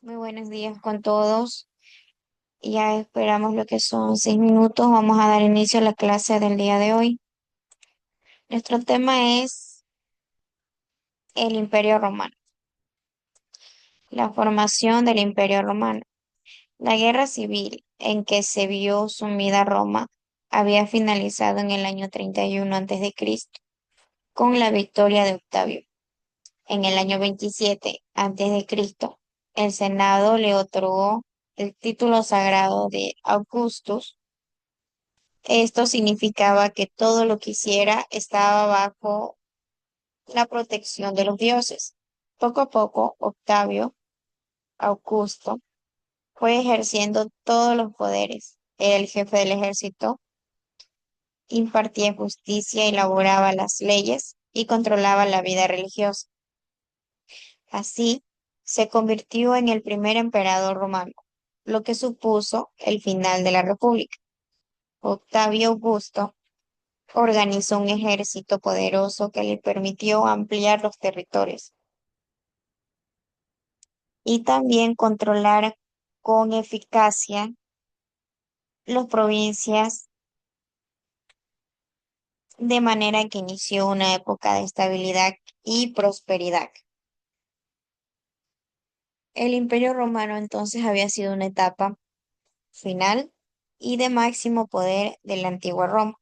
Muy buenos días con todos. Ya esperamos lo que son 6 minutos. Vamos a dar inicio a la clase del día de hoy. Nuestro tema es el Imperio Romano, la formación del Imperio Romano. La guerra civil en que se vio sumida Roma había finalizado en el año 31 a.C. con la victoria de Octavio. En el año 27 a.C., el Senado le otorgó el título sagrado de Augustus. Esto significaba que todo lo que hiciera estaba bajo la protección de los dioses. Poco a poco, Octavio Augusto fue ejerciendo todos los poderes. Era el jefe del ejército, impartía justicia, elaboraba las leyes y controlaba la vida religiosa. Así, se convirtió en el primer emperador romano, lo que supuso el final de la República. Octavio Augusto organizó un ejército poderoso que le permitió ampliar los territorios y también controlar con eficacia las provincias, de manera que inició una época de estabilidad y prosperidad. El Imperio Romano entonces había sido una etapa final y de máximo poder de la antigua Roma.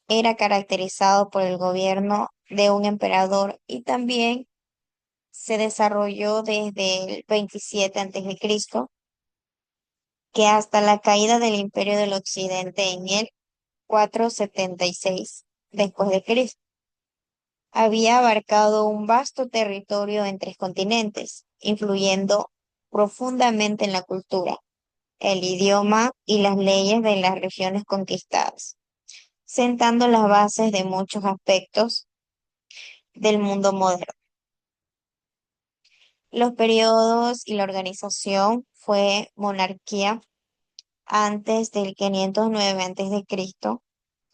Era caracterizado por el gobierno de un emperador y también se desarrolló desde el 27 a.C., que hasta la caída del Imperio del Occidente en el 476 después de Cristo. Había abarcado un vasto territorio en 3 continentes, influyendo profundamente en la cultura, el idioma y las leyes de las regiones conquistadas, sentando las bases de muchos aspectos del mundo moderno. Los periodos y la organización fue monarquía antes del 509 a.C.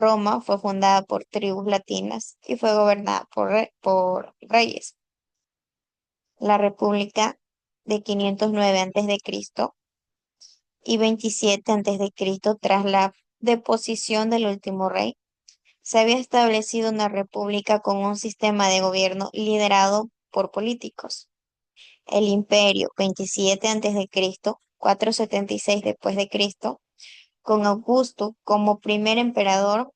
Roma fue fundada por tribus latinas y fue gobernada por reyes. La República de 509 a.C. y 27 a.C., tras la deposición del último rey, se había establecido una república con un sistema de gobierno liderado por políticos. El imperio 27 a.C., 476 después de Cristo, con Augusto como primer emperador,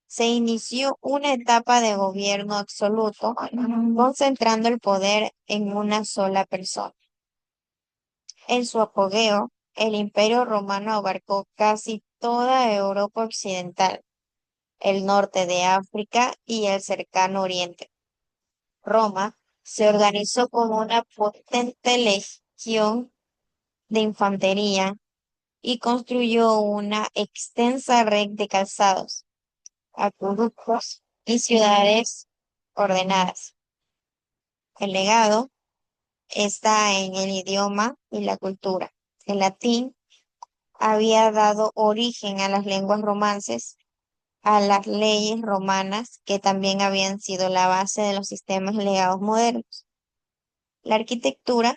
se inició una etapa de gobierno absoluto, concentrando el poder en una sola persona. En su apogeo, el Imperio Romano abarcó casi toda Europa occidental, el norte de África y el cercano Oriente. Roma se organizó como una potente legión de infantería y construyó una extensa red de calzados, acueductos y ciudades ordenadas. El legado está en el idioma y la cultura. El latín había dado origen a las lenguas romances, a las leyes romanas, que también habían sido la base de los sistemas legados modernos. La arquitectura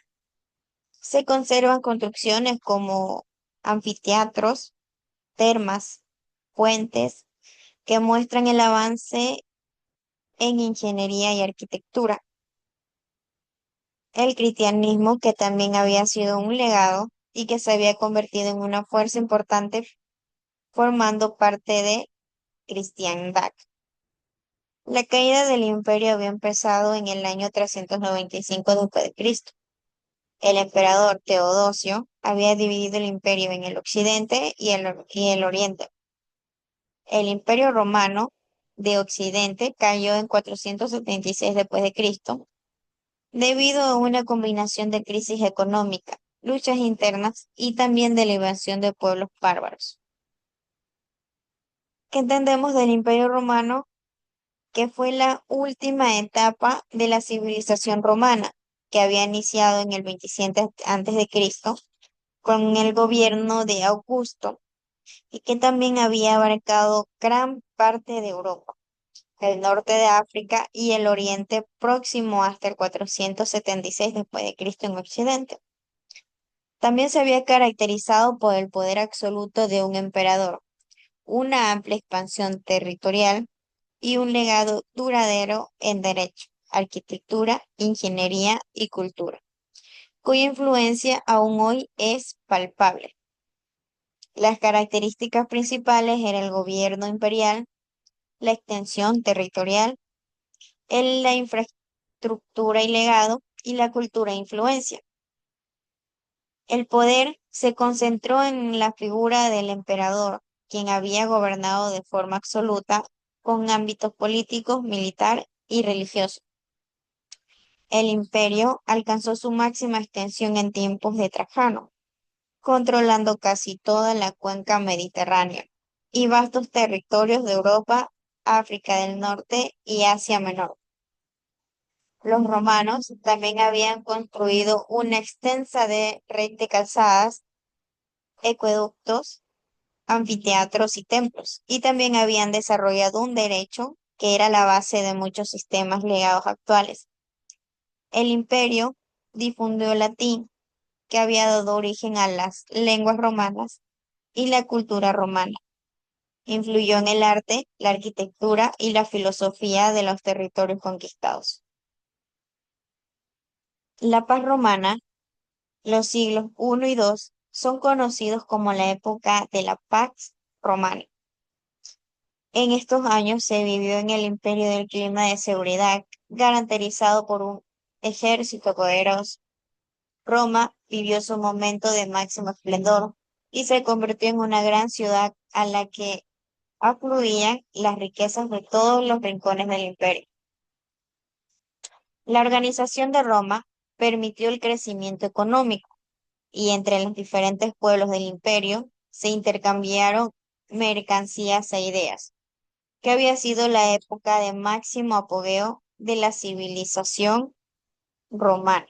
se conservan construcciones como anfiteatros, termas, puentes, que muestran el avance en ingeniería y arquitectura. El cristianismo, que también había sido un legado y que se había convertido en una fuerza importante formando parte de cristiandad. La caída del imperio había empezado en el año 395 después de Cristo. El emperador Teodosio había dividido el imperio en el occidente y el oriente. El imperio romano de occidente cayó en 476 después de Cristo debido a una combinación de crisis económica, luchas internas y también de elevación de pueblos bárbaros. ¿Qué entendemos del imperio romano? Que fue la última etapa de la civilización romana, que había iniciado en el 27 a.C. con el gobierno de Augusto y que también había abarcado gran parte de Europa, el norte de África y el oriente próximo hasta el 476 después de Cristo en Occidente. También se había caracterizado por el poder absoluto de un emperador, una amplia expansión territorial y un legado duradero en derecho, arquitectura, ingeniería y cultura, cuya influencia aún hoy es palpable. Las características principales eran el gobierno imperial, la extensión territorial, la infraestructura y legado y la cultura e influencia. El poder se concentró en la figura del emperador, quien había gobernado de forma absoluta con ámbitos políticos, militar y religioso. El imperio alcanzó su máxima extensión en tiempos de Trajano, controlando casi toda la cuenca mediterránea y vastos territorios de Europa, África del Norte y Asia Menor. Los romanos también habían construido una extensa red de calzadas, acueductos, anfiteatros y templos, y también habían desarrollado un derecho que era la base de muchos sistemas legados actuales. El imperio difundió el latín, que había dado origen a las lenguas romanas y la cultura romana. Influyó en el arte, la arquitectura y la filosofía de los territorios conquistados. La paz romana, los siglos I y II, son conocidos como la época de la Pax Romana. En estos años se vivió en el imperio del clima de seguridad, garantizado por un ejército poderoso. Roma vivió su momento de máximo esplendor y se convirtió en una gran ciudad a la que afluían las riquezas de todos los rincones del imperio. La organización de Roma permitió el crecimiento económico y entre los diferentes pueblos del imperio se intercambiaron mercancías e ideas, que había sido la época de máximo apogeo de la civilización romana.